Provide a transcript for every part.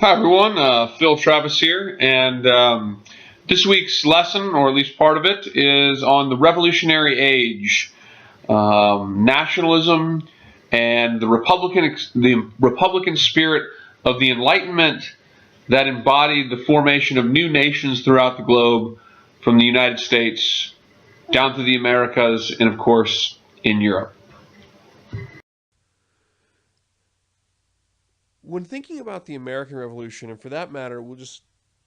Hi everyone, Phil Travis here, and this week's lesson, or at least part of it, is on the Revolutionary Age, nationalism, and the Republican spirit of the Enlightenment that embodied the formation of new nations throughout the globe, from the United States down to the Americas, and of course in Europe. When thinking about the American Revolution, and for that matter, we'll just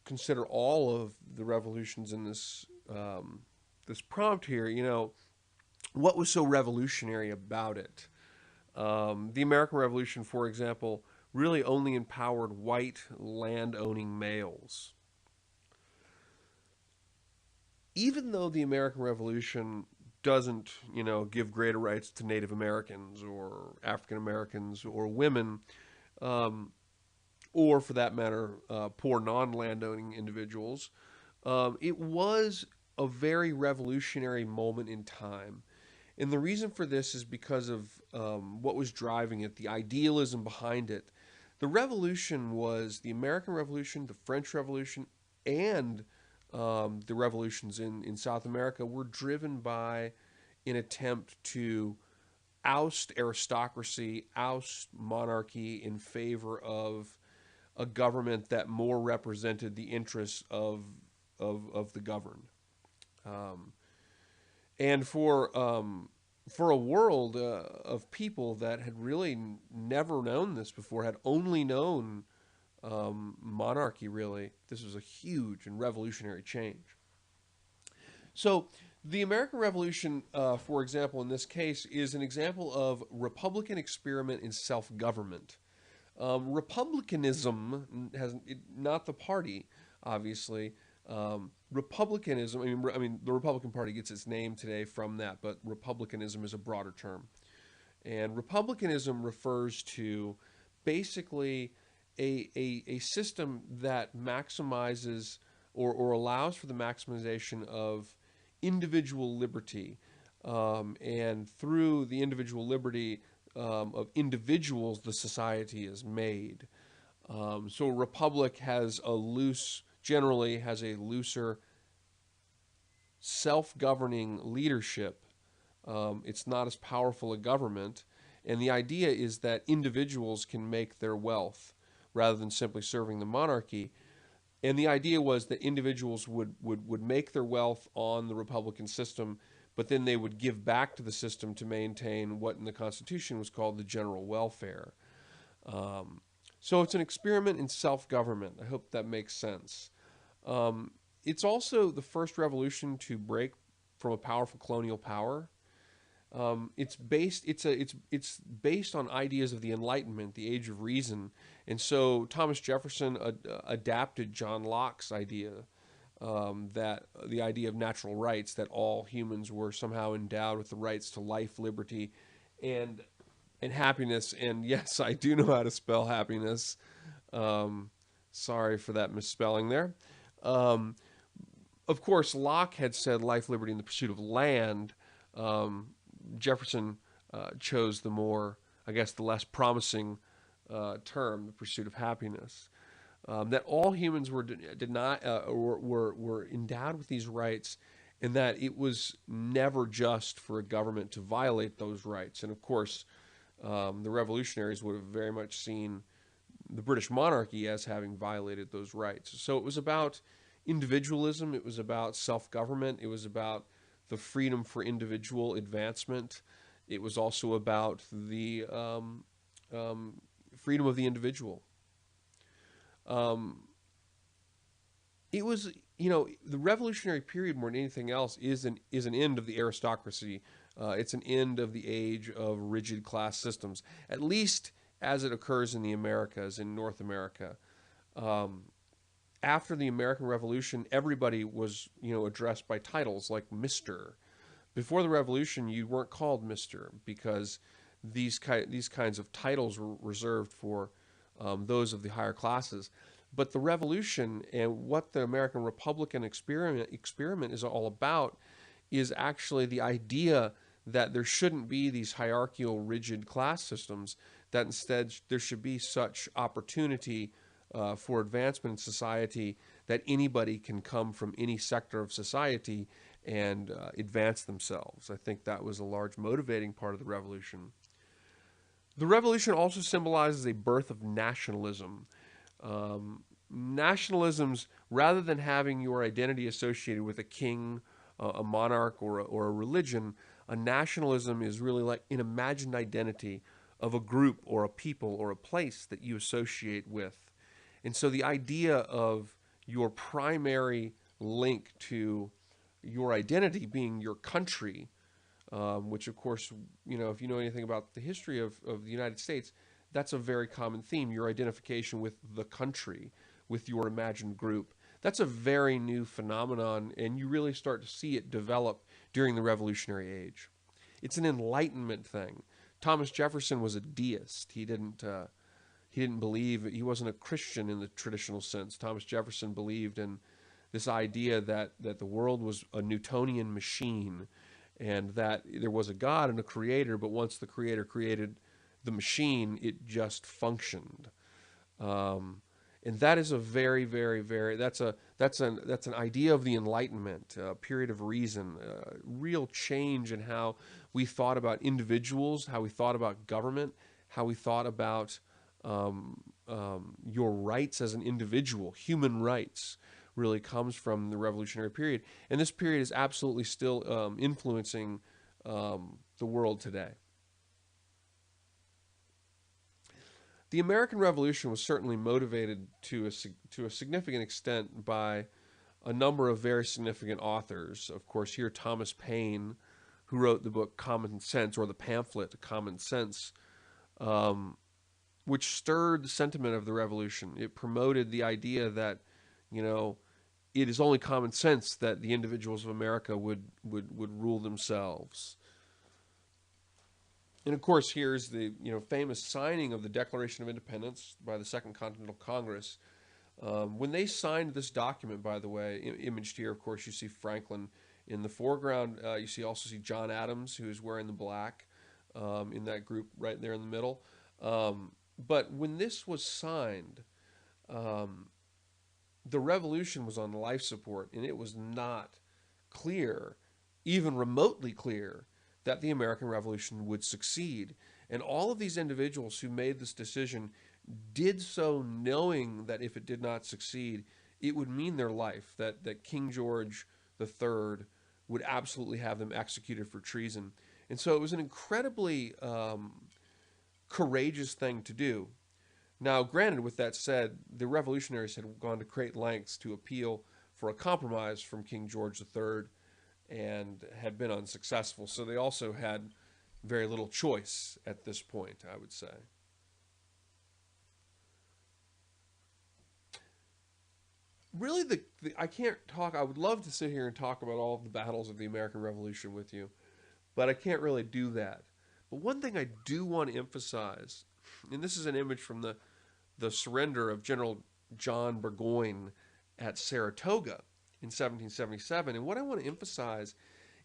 consider all of the revolutions in this prompt here. What was so revolutionary about it? The American Revolution, for example, really only empowered white land-owning males. Even though the American Revolution doesn't, give greater rights to Native Americans or African Americans or women, um, or for that matter, poor non-landowning individuals, it was a very revolutionary moment in time. And the reason for this is because of what was driving it, the idealism behind it. The revolution was the American Revolution, the French Revolution, and the revolutions in South America were driven by an attempt to oust aristocracy, oust monarchy in favor of a government that more represented the interests of the governed. Um, and for a world of people that had really never known this before, had only known monarchy, really, this was a huge and revolutionary change. So, the American Revolution, for example, in this case, is an example of Republican experiment in self government. Republicanism has not the party, obviously. Republicanism. I mean, the Republican Party gets its name today from that, but republicanism is a broader term. And republicanism refers to basically a system that maximizes or allows for the maximization of individual liberty. And through the individual liberty of individuals, the society is made. So a republic generally has a looser, self-governing leadership. It's not as powerful a government, and the idea is that individuals can make their wealth rather than simply serving the monarchy. And the idea was that individuals would make their wealth on the republican system, but then they would give back to the system to maintain what in the Constitution was called the general welfare. Um, so it's an experiment in self-government. I hope that makes sense. Um, it's also the first revolution to break from a powerful colonial power. It's based on ideas of the Enlightenment, the Age of Reason, and so Thomas Jefferson adapted John Locke's idea, that the idea of natural rights, that all humans were somehow endowed with the rights to life, liberty, and and happiness. And yes, I do know how to spell happiness. Um, Sorry for that misspelling there. Um, of course, Locke had said life, liberty, and the pursuit of land. Um, Jefferson chose the more, I guess, the less promising term, the pursuit of happiness. That all humans did not were endowed with these rights, and that it was never just for a government to violate those rights. And of course, the revolutionaries would have very much seen the British monarchy as having violated those rights. So it was about individualism, it was about self government, it was about the freedom for individual advancement, it was also about the freedom of the individual. Um, it was, the revolutionary period more than anything else is an end of the aristocracy. It's an end of the age of rigid class systems, at least as it occurs in the Americas, in North America. Um, After the American Revolution, everybody was, addressed by titles like Mister. Before the Revolution, you weren't called Mister because these kinds of titles were reserved for those of the higher classes. But the Revolution and what the American Republican experiment is all about is actually the idea that there shouldn't be these hierarchical, rigid class systems. That instead there should be such opportunity for advancement in society, that anybody can come from any sector of society and advance themselves. I think that was a large motivating part of the revolution. The revolution also symbolizes a birth of nationalism. Nationalisms, rather than having your identity associated with a king, a monarch, or a religion, a nationalism is really like an imagined identity of a group or a people or a place that you associate with. And so the idea of your primary link to your identity being your country, which of course, if you know anything about the history of the United States, that's a very common theme, your identification with the country, with your imagined group. That's a very new phenomenon, and you really start to see it develop during the Revolutionary Age. It's an Enlightenment thing. Thomas Jefferson was a deist. He didn't believe, he wasn't a Christian in the traditional sense. Thomas Jefferson believed in this idea that the world was a Newtonian machine, and that there was a God and a creator, but once the creator created the machine, it just functioned. And that is a very, very, very that's an idea of the Enlightenment, a period of reason, real change in how we thought about individuals, how we thought about government, how we thought about your rights as an individual. Human rights really comes from the revolutionary period, and this period is absolutely still influencing the world today. The American Revolution was certainly motivated to a significant extent by a number of very significant authors. Of course, here Thomas Paine, who wrote the book Common Sense, or the pamphlet Common Sense, which stirred the sentiment of the revolution. It promoted the idea that, it is only common sense that the individuals of America would rule themselves. And of course, here's the famous signing of the Declaration of Independence by the Second Continental Congress. When they signed this document, by the way, imaged here, of course, you see Franklin in the foreground. You also see John Adams, who is wearing the black in that group right there in the middle. But when this was signed, the revolution was on life support, and it was not clear, even remotely clear, that the American Revolution would succeed. And all of these individuals who made this decision did so knowing that if it did not succeed, it would mean their life, that King George III would absolutely have them executed for treason. And so it was an incredibly courageous thing to do. Now, granted, with that said, the revolutionaries had gone to great lengths to appeal for a compromise from King George III and had been unsuccessful. So they also had very little choice at this point, I would say. Really, I can't talk. I would love to sit here and talk about all of the battles of the American Revolution with you, but I can't really do that. But one thing I do want to emphasize, and this is an image from the surrender of General John Burgoyne at Saratoga in 1777. And what I want to emphasize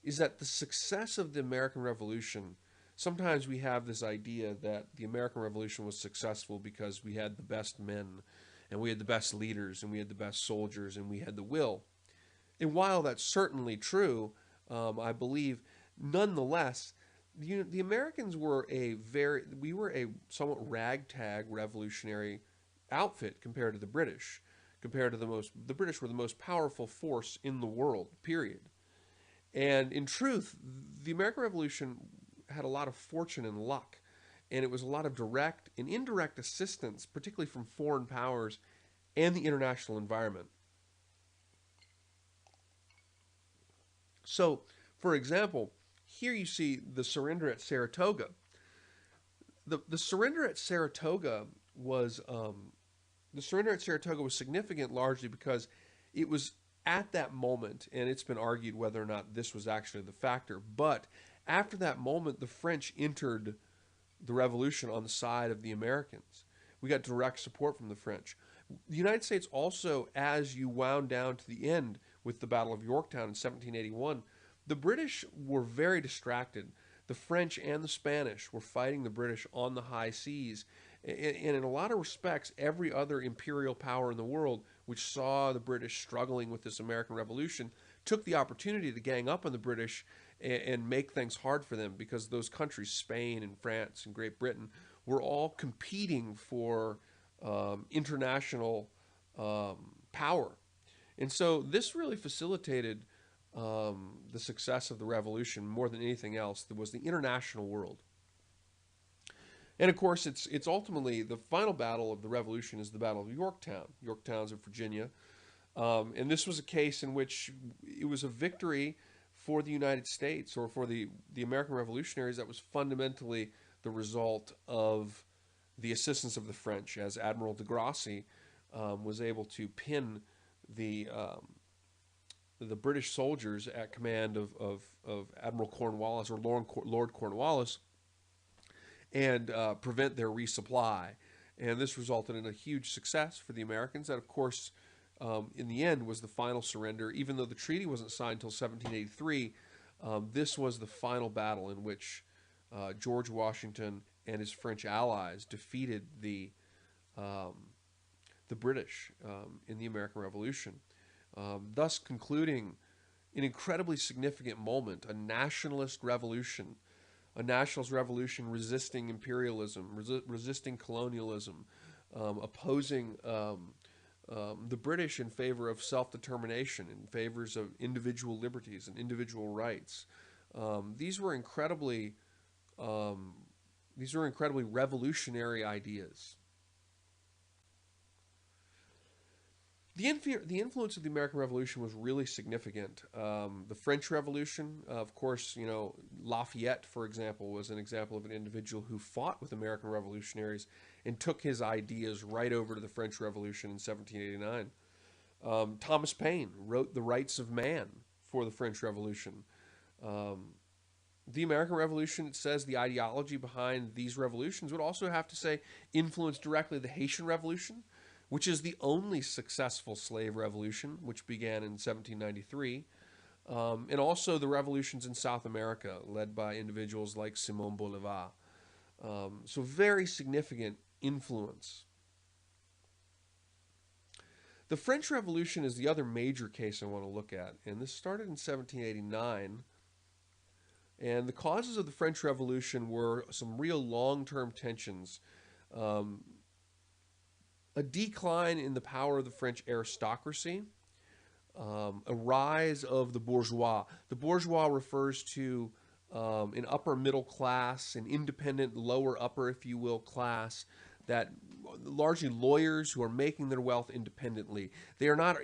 is that the success of the American Revolution, sometimes we have this idea that the American Revolution was successful because we had the best men, and we had the best leaders, and we had the best soldiers, and we had the will. And while that's certainly true, I believe, nonetheless, the Americans were we were a somewhat ragtag revolutionary outfit compared to the British. The British were the most powerful force in the world, period. And in truth, the American Revolution had a lot of fortune and luck, and it was a lot of direct and indirect assistance, particularly from foreign powers and the international environment. So, for example, here you see the surrender at Saratoga. The surrender at Saratoga was significant largely because it was at that moment, and it's been argued whether or not this was actually the factor, but after that moment, the French entered the revolution on the side of the Americans. We got direct support from the French. The United States also, as you wound down to the end with the Battle of Yorktown in 1781, the British were very distracted. The French and the Spanish were fighting the British on the high seas, And in a lot of respects, every other imperial power in the world, which saw the British struggling with this American Revolution, took the opportunity to gang up on the British and make things hard for them, because those countries, Spain and France and Great Britain, were all competing for international power. And so this really facilitated the success of the revolution more than anything else. There was the international world. And of course, it's ultimately the final battle of the revolution is the Battle of Yorktown. Yorktown's in Virginia. And this was a case in which it was a victory for the United States, or for the American revolutionaries, that was fundamentally the result of the assistance of the French, as Admiral de Grasse was able to pin the British soldiers at command of Admiral Cornwallis, or Lord Cornwallis, and prevent their resupply. And this resulted in a huge success for the Americans. That, of course, in the end, was the final surrender. Even though the treaty wasn't signed until 1783, this was the final battle in which George Washington and his French allies defeated the British in the American Revolution, thus concluding an incredibly significant moment, a nationalist revolution resisting imperialism, resisting colonialism, opposing the British in favor of self-determination, in favors of individual liberties and individual rights. These were incredibly revolutionary ideas. The influence of the American Revolution was really significant. The French Revolution, of course, Lafayette, for example, was an example of an individual who fought with American revolutionaries and took his ideas right over to the French Revolution in 1789. Thomas Paine wrote The Rights of Man for the French Revolution. The American Revolution, it says the ideology behind these revolutions would also have to say influence directly the Haitian Revolution, which is the only successful slave revolution, which began in 1793, and also the revolutions in South America, led by individuals like Simon Bolivar. So very significant influence. The French Revolution is the other major case I want to look at, and this started in 1789. And the causes of the French Revolution were some real long-term tensions. A decline in the power of the French aristocracy, a rise of the bourgeois. The bourgeois refers to an upper middle class, an independent lower upper, if you will, class, that largely lawyers who are making their wealth independently. They are not,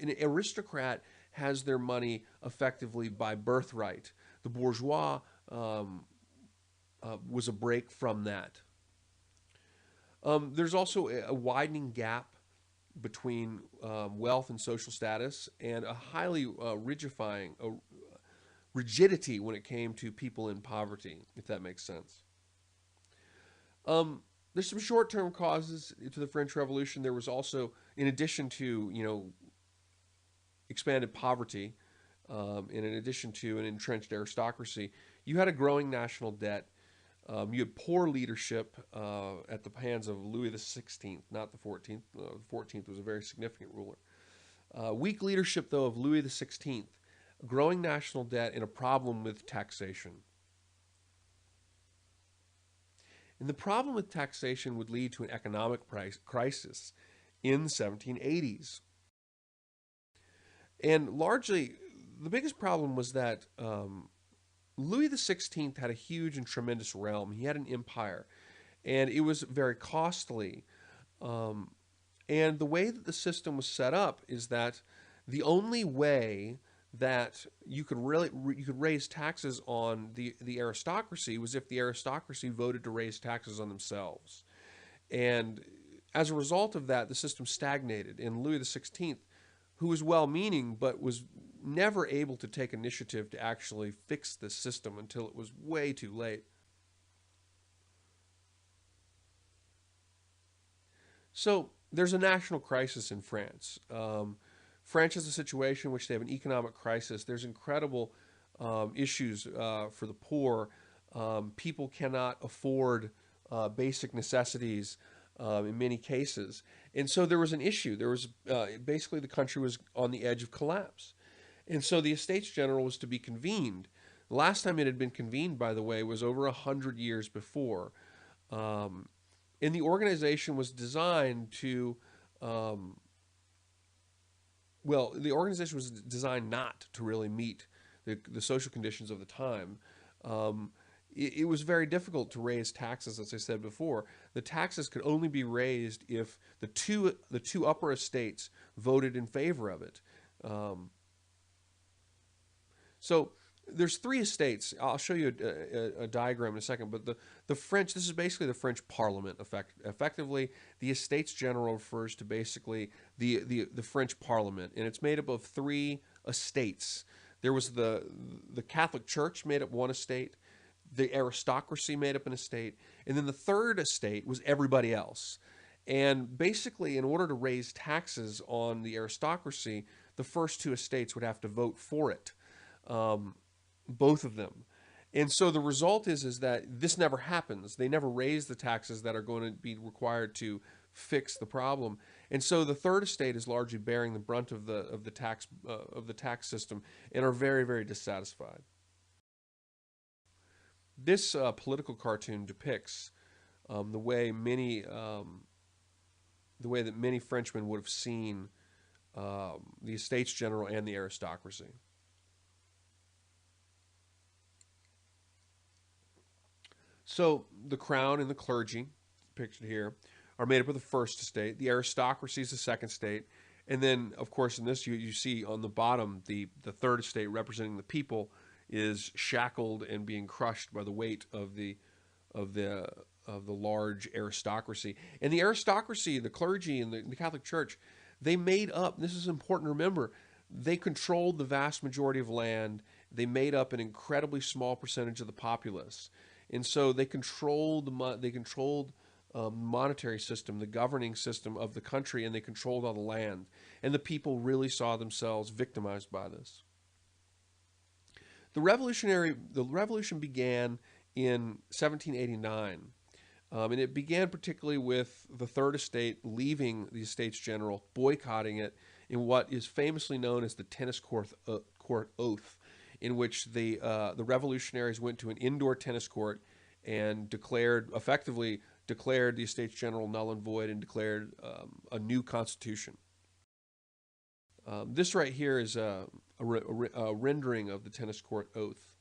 an aristocrat has their money effectively by birthright. The bourgeois was a break from that. There's also a widening gap between wealth and social status, and a highly rigidity when it came to people in poverty, if that makes sense. There's some short-term causes to the French Revolution. There was also, in addition to expanded poverty, and in addition to an entrenched aristocracy, you had a growing national debt. You had poor leadership at the hands of Louis XVI, not the 14th. The 14th was a very significant ruler. Weak leadership, though, of Louis XVI, growing national debt, and a problem with taxation. And the problem with taxation would lead to an economic crisis in the 1780s. And largely, the biggest problem was that Louis XVI had a huge and tremendous realm. He had an empire, and it was very costly. And the way that the system was set up is that the only way that you could raise taxes on the aristocracy was if the aristocracy voted to raise taxes on themselves. And as a result of that, the system stagnated. And Louis XVI, who was well-meaning but was never able to take initiative to actually fix the system until it was way too late. So there's a national crisis in France. France has a situation in which they have an economic crisis. There's incredible issues for the poor. People cannot afford basic necessities in many cases. And so there was an issue. There was basically the country was on the edge of collapse. And so the Estates General was to be convened. The last time it had been convened, by the way, was over 100 years before. Um, and the organization was designed to, um, well, the organization was designed not to really meet the social conditions of the time. Um, it was very difficult to raise taxes, as I said before. The taxes could only be raised if the two upper estates voted in favor of it. Um, so there's three estates. I'll show you a diagram in a second. But the French, this is basically the French Parliament. Effectively, the Estates General refers to basically the French Parliament, and it's made up of three estates. There was the Catholic Church made up one estate, the aristocracy made up an estate, and then the third estate was everybody else. And basically, in order to raise taxes on the aristocracy, the first two estates would have to vote for it, um, both of them. And so the result is that this never happens. They never raise the taxes that are going to be required to fix the problem. And so the third estate is largely bearing the brunt of the tax system and are very, very dissatisfied. This political cartoon depicts um, the way many the way that many Frenchmen would have seen the Estates General and the aristocracy. So the crown and the clergy, pictured here, are made up of the first estate. The aristocracy is the second estate. And then, of course, in this you see on the bottom, the third estate representing the people is shackled and being crushed by the weight of the of the large aristocracy. And the aristocracy, the clergy and the Catholic Church, they made up, this is important to remember, they controlled the vast majority of land. They made up an incredibly small percentage of the populace. And so they controlled monetary system, the governing system of the country, and they controlled all the land. And the people really saw themselves victimized by this. The revolution began in 1789, and it began particularly with the Third Estate leaving the Estates General, boycotting it in what is famously known as the court oath, in which the revolutionaries went to an indoor tennis court and effectively declared the Estates General null and void and declared a new constitution. This right here is a rendering of the tennis court oath.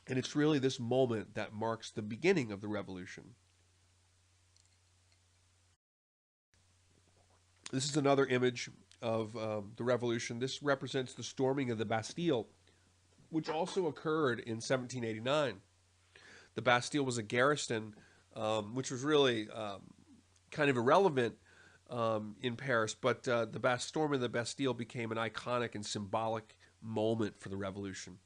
And it's really this moment that marks the beginning of the revolution. This is another image of the revolution. This represents the storming of the Bastille, which also occurred in 1789. The Bastille was a garrison, which was really kind of irrelevant in Paris, but the storm of the Bastille became an iconic and symbolic moment for the revolution.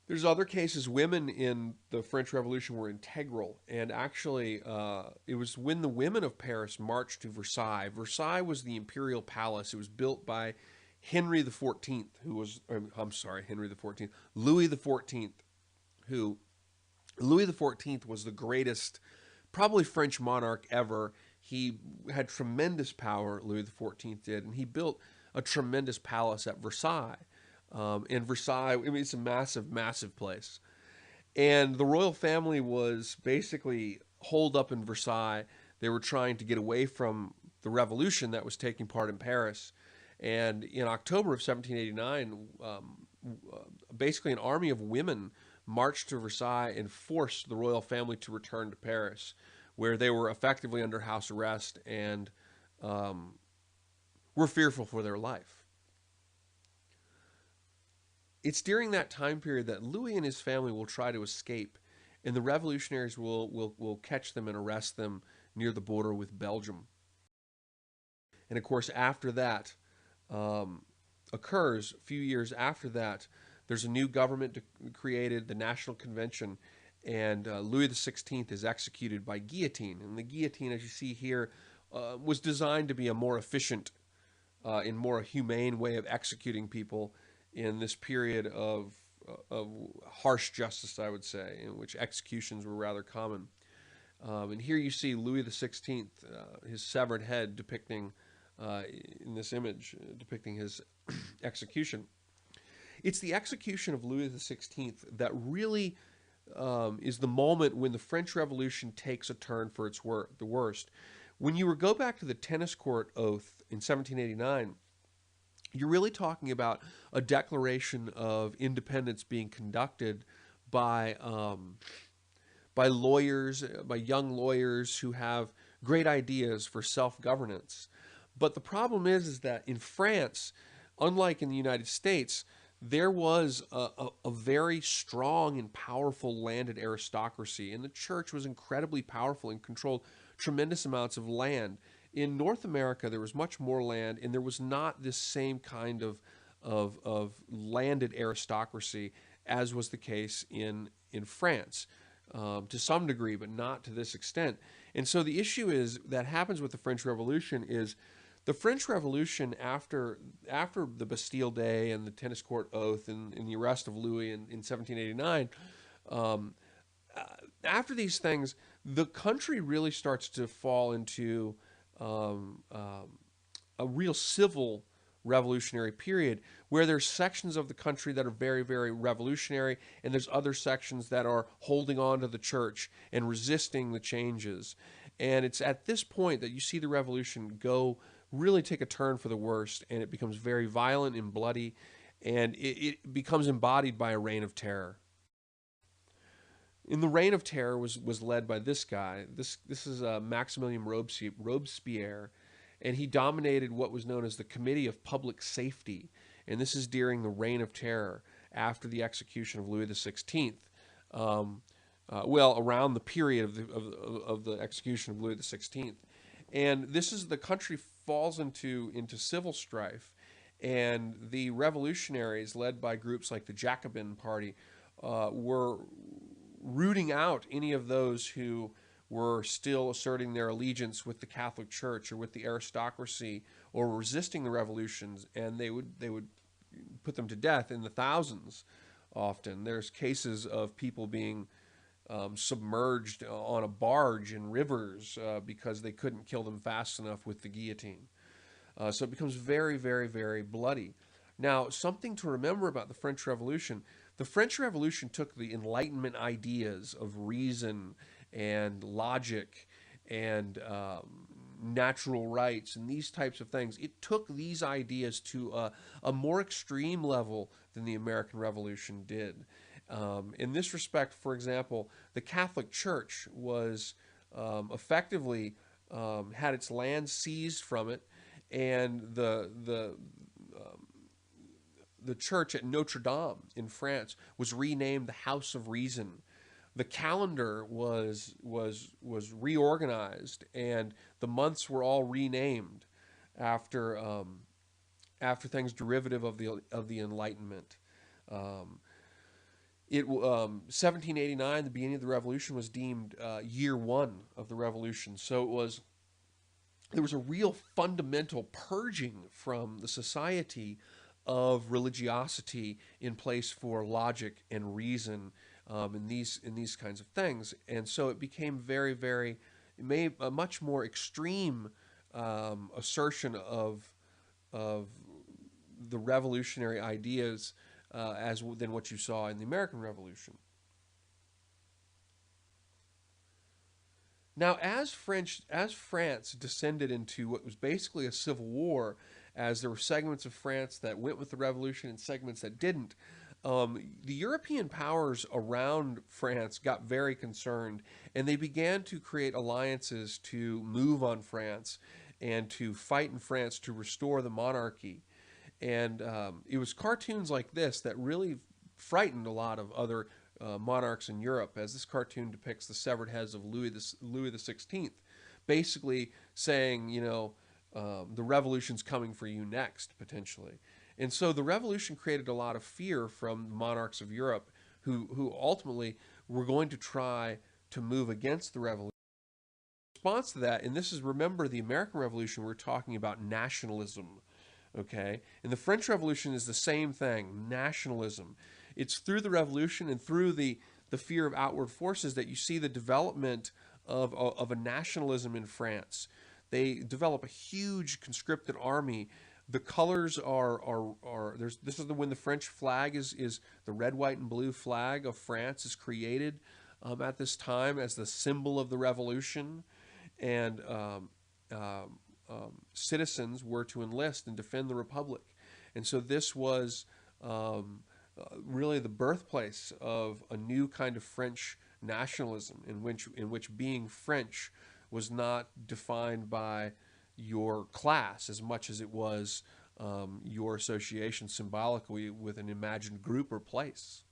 There's other cases. Women in the French Revolution were integral, and actually, it was when the women of Paris marched to Versailles. Versailles was the imperial palace. It was built by Henry the 14th, Henry the 14th, Louis the 14th, who Louis the 14th was the greatest, probably French monarch ever. He had tremendous power, Louis the 14th did, and he built a tremendous palace at Versailles. And Versailles, I mean, it's a massive, massive place. And the royal family was basically holed up in Versailles. They were trying to get away from the revolution that was taking part in Paris. And in October of 1789, basically an army of women marched to Versailles and forced the royal family to return to Paris, where they were effectively under house arrest and were fearful for their life. It's during that time period that Louis and his family will try to escape, and the revolutionaries will catch them and arrest them near the border with Belgium. And of course, after that occurs, a few years after that, there's a new government created, the National Convention, and Louis XVI is executed by guillotine. And the guillotine, as you see here, was designed to be a more efficient and more humane way of executing people. in this period of harsh justice, I would say, in which executions were rather common. And here you see Louis XVI, his severed head depicting in this image, depicting his execution. It's the execution of Louis XVI that really is the moment when the French Revolution takes a turn for the worst. When you go back to the tennis court oath in 1789, you're really talking about a declaration of independence being conducted by lawyers, by young lawyers who have great ideas for self-governance. But the problem is that in France, unlike in the United States, there was a very strong and powerful landed aristocracy, and the church was incredibly powerful and controlled tremendous amounts of land. In North America, there was much more land, and there was not this same kind of landed aristocracy as was the case in France, to some degree, but not to this extent. And so the issue is that happens with the French Revolution is the French Revolution after the Bastille Day and the tennis court oath and the arrest of Louis in 1789. Um, After these things, the country really starts to fall into um, um, a real civil revolutionary period where there's sections of the country that are very, very revolutionary, and there's other sections that are holding on to the church and resisting the changes. And it's at this point that you see the revolution really take a turn for the worst, and it becomes very violent and bloody, and it becomes embodied by a reign of terror. In the Reign of Terror was led by this guy. This is Maximilian Robespierre, and he dominated what was known as the Committee of Public Safety. And this is during the Reign of Terror after the execution of Louis XVI. Well, around the period of the execution of Louis XVI. And this is the country falls into civil strife, and the revolutionaries, led by groups like the Jacobin Party, were rooting out any of those who were still asserting their allegiance with the Catholic Church or with the aristocracy or resisting the revolutions, and they would put them to death in the thousands. Often, there's cases of people being submerged on a barge in rivers because they couldn't kill them fast enough with the guillotine. So it becomes very, very, very bloody. Now, something to remember about the French Revolution took the Enlightenment ideas of reason and logic and natural rights and these types of things. It took these ideas to a more extreme level than the American Revolution did. In this respect, for example, the Catholic Church was effectively had its land seized from it, and the church at Notre Dame in France was renamed the House of Reason. The calendar was reorganized, and the months were all renamed after things derivative of the Enlightenment. Um, 1789, the beginning of the revolution, was deemed year one of the revolution. So there was a real fundamental purging from the society of religiosity in place for logic and reason in these kinds of things. And so it became it made a much more extreme assertion of the revolutionary ideas than what you saw in the American Revolution. Now, as France descended into what was basically a civil war, as there were segments of France that went with the revolution and segments that didn't, the European powers around France got very concerned, and they began to create alliances to move on France and to fight in France to restore the monarchy. And it was cartoons like this that really frightened a lot of other monarchs in Europe, as this cartoon depicts the severed heads of Louis XVI, basically saying, the revolution's coming for you next, potentially. And so the revolution created a lot of fear from monarchs of Europe who ultimately were going to try to move against the revolution. In response to that, and this is, remember, the American Revolution, we're talking about nationalism. Okay? And the French Revolution is the same thing, nationalism. It's through the revolution and through the fear of outward forces that you see the development of a nationalism in France. They develop a huge conscripted army. The colors are there's this is when the French flag is the red, white, and blue flag of France is created at this time as the symbol of the revolution, and citizens were to enlist and defend the republic, and so this was really the birthplace of a new kind of French nationalism, in which being French was not defined by your class as much as it was your association symbolically with an imagined group or place.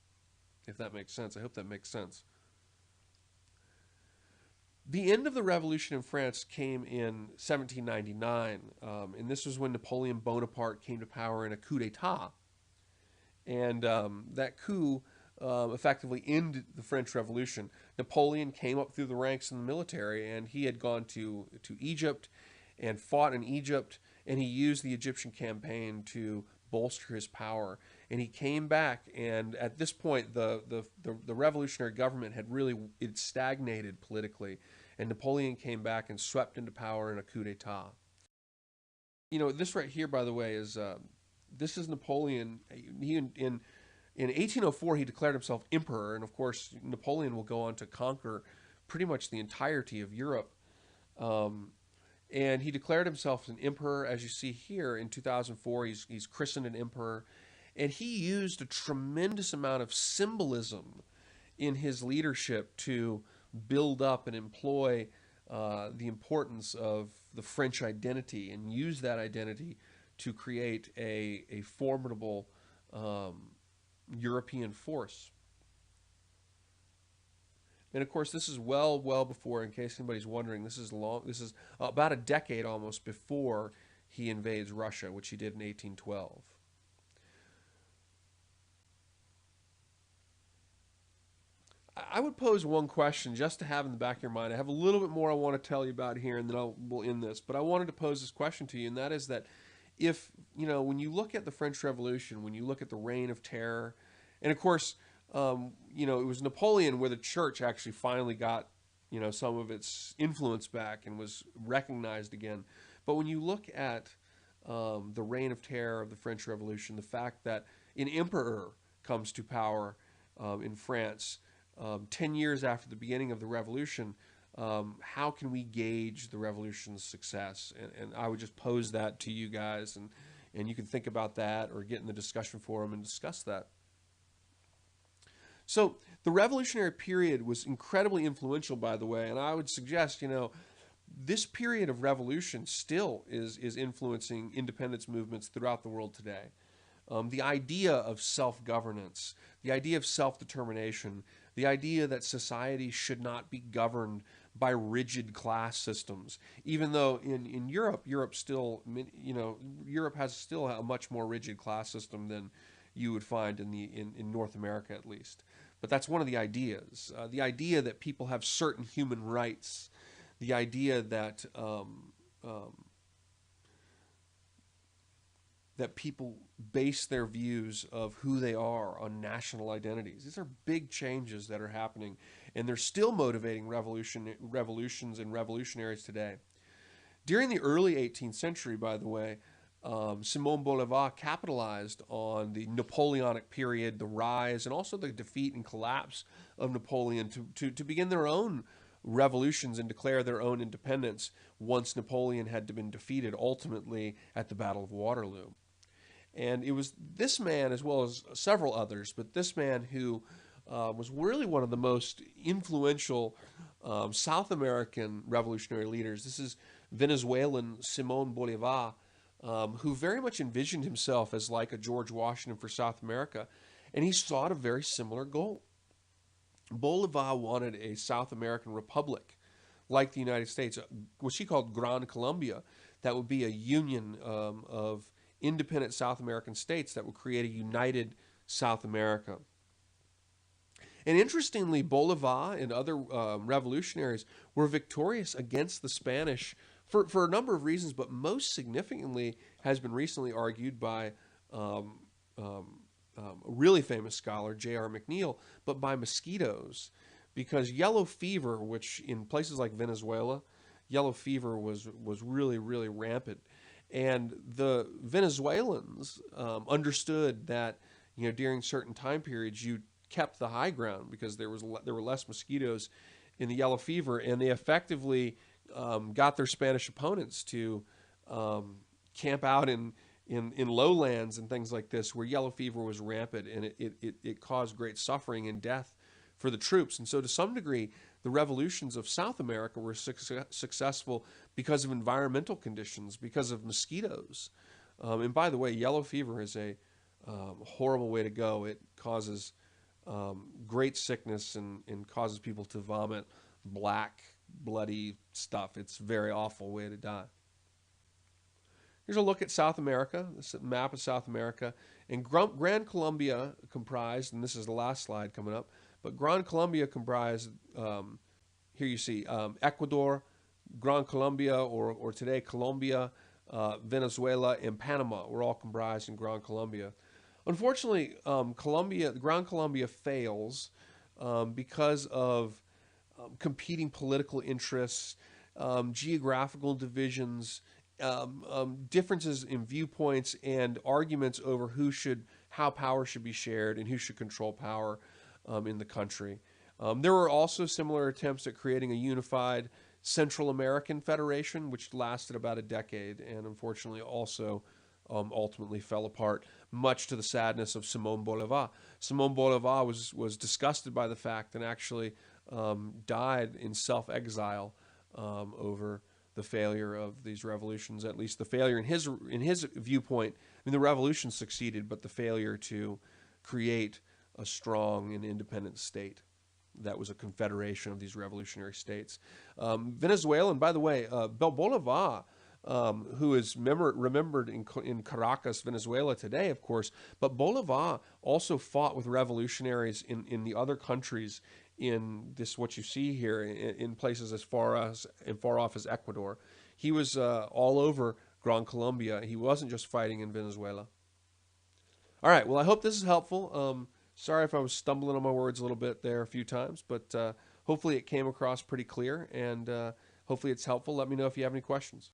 If that makes sense, I hope that makes sense. The end of the revolution in France came in 1799, and this was when Napoleon Bonaparte came to power in a coup d'etat. And that coup effectively ended the French Revolution. Napoleon came up through the ranks in the military, and he had gone to Egypt and fought in Egypt, and he used the Egyptian campaign to bolster his power. And he came back, and at this point, the revolutionary government had really it stagnated politically, and Napoleon came back and swept into power in a coup d'état. This right here, by the way, is this is Napoleon. He in 1804 he declared himself emperor, and of course Napoleon will go on to conquer pretty much the entirety of Europe. Um, and he declared himself an emperor, as you see here in 2004. He's christened an emperor, and he used a tremendous amount of symbolism in his leadership to build up and employ the importance of the French identity and use that identity to create a formidable um, European force. And of course, this is well before. In case anybody's wondering, this is long. This is about a decade almost before he invades Russia, which he did in 1812. I would pose one question just to have in the back of your mind. I have a little bit more I want to tell you about here, and then we'll end this. But I wanted to pose this question to you, and that is that if, when you look at the French Revolution, when you look at the Reign of Terror, and of course, it was Napoleon where the church actually finally got, some of its influence back and was recognized again. But when you look at the Reign of Terror of the French Revolution, the fact that an emperor comes to power in France 10 years after the beginning of the revolution, how can we gauge the revolution's success? And I would just pose that to you guys, and you can think about that or get in the discussion forum and discuss that. So the revolutionary period was incredibly influential, by the way, and I would suggest, this period of revolution still is influencing independence movements throughout the world today. The idea of self-governance, the idea of self-determination, the idea that society should not be governed by rigid class systems, even though in Europe still, Europe has still a much more rigid class system than you would find in North America at least. But that's one of the idea that people have certain human rights, the idea that people base their views of who they are on national identities. These are big changes that are happening, and they're still motivating revolutions and revolutionaries today. During the early 18th century, by the way, Simon Bolivar capitalized on the Napoleonic period, the rise, and also the defeat and collapse of Napoleon to begin their own revolutions and declare their own independence once Napoleon had been defeated ultimately at the Battle of Waterloo. And it was this man, as well as several others, but this man who was really one of the most influential South American revolutionary leaders. This is Venezuelan Simon Bolivar, who very much envisioned himself as like a George Washington for South America, and he sought a very similar goal. Bolivar wanted a South American republic like the United States, what she called Gran Colombia, that would be a union of independent South American states that would create a united South America. And interestingly, Bolivar and other revolutionaries were victorious against the Spanish for a number of reasons, but most significantly has been recently argued by um, a really famous scholar, J.R. McNeil, but by mosquitoes. Because yellow fever, which in places like Venezuela, yellow fever was really, really rampant. And the Venezuelans understood that, during certain time periods, you kept the high ground because there were less mosquitoes in the yellow fever, and they effectively got their Spanish opponents to camp out in lowlands and things like this where yellow fever was rampant, and it caused great suffering and death for the troops. And so to some degree, the revolutions of South America were successful because of environmental conditions, because of mosquitoes. And by the way, yellow fever is a horrible way to go. It causes great sickness and causes people to vomit black, bloody stuff. It's a very awful way to die. Here's a look at South America. This is a map of South America. And Gran Colombia comprised, and this is the last slide coming up, but Gran Colombia comprised, here you see, Ecuador, Gran Colombia, or today Colombia, Venezuela, and Panama were all comprised in Gran Colombia. Unfortunately, Gran Colombia fails because of competing political interests, geographical divisions, differences in viewpoints, and arguments over how power should be shared and who should control power in the country. There were also similar attempts at creating a unified Central American Federation, which lasted about a decade and unfortunately also ultimately fell apart, much to the sadness of Simón Bolívar. Simón Bolívar was disgusted by the fact and actually died in self-exile over the failure of these revolutions, at least the failure in his viewpoint. I mean, the revolution succeeded, but the failure to create a strong and independent state that was a confederation of these revolutionary states. Venezuela, and by the way, Bolivar, who is remembered in Caracas, Venezuela today, of course, but Bolivar also fought with revolutionaries in the other countries in this, what you see here, in places as far off as Ecuador. He was all over Gran Colombia. He wasn't just fighting in Venezuela. All right, well, I hope this is helpful. Sorry if I was stumbling on my words a little bit there a few times, but hopefully it came across pretty clear, and hopefully it's helpful. Let me know if you have any questions.